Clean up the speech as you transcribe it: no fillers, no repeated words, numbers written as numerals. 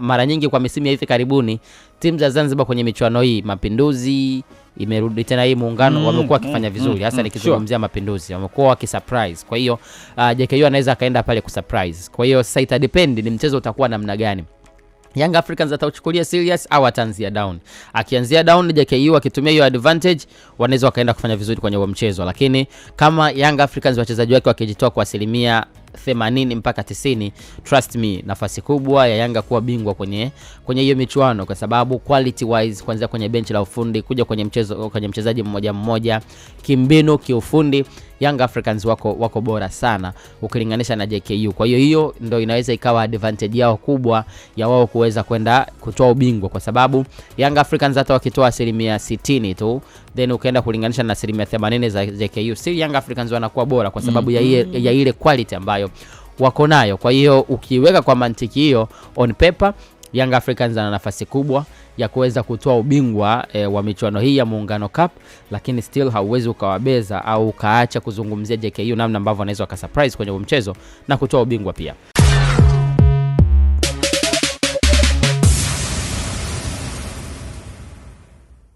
Mara nyingi kwa misimu ya hivi karibuni timu za Zanzibar kwenye michuano hii, Mapinduzi imerudi tena, hii Muungano wamekuwa wakifanya vizuri, hasa nikizungumzia Mapinduzi wamekuwa wakisurprise. Kwa hiyo JKU anaweza kaenda pale kusurprise. Kwa hiyo sasa ita depend ni mchezo utakuwa namna gani. Young Africans atauchukulia serious au ataanzia down. Akianzia down, JKU akitumia hiyo advantage, wanaweza wakaenda kufanya vizuri kwenye huo mchezo. Lakini kama Young Africans wachezaji wake wakijitoa kwa 80 mpaka 90, trust me, nafasi kubwa ya Yanga kuwa bingwa kwenye hiyo michuano, kwa sababu quality wise, kuanzia kwenye bench la ufundi kuja kwenye mchezo, kwenye mchezaji mmoja mmoja, kimbinu, kiufundi, Young Africans wako bora sana ukilinganisha na JKU. Kwa hiyo ndio inaweza ikawa advantage yao kubwa ya wao kuweza kwenda kutoa ubingwa, kwa sababu Young Africans hata wakitoa 60% tu, then ukaenda kulinganisha na 80% za JKU, si Young Africans wanakuwa bora kwa sababu ya ile quality ambayo wako nayo. Kwa hiyo ukiweka kwa mantiki hiyo, on paper Young Africans ana nafasi kubwa ya kuweza kutoa ubingwa wa michuano hii ya Muungano Cup, lakini still hauwezi ukawabeza au ukaacha kuzungumzia JKU namna ambavyo wanaweza wakasurprise kwenye mchezo na kutoa ubingwa pia.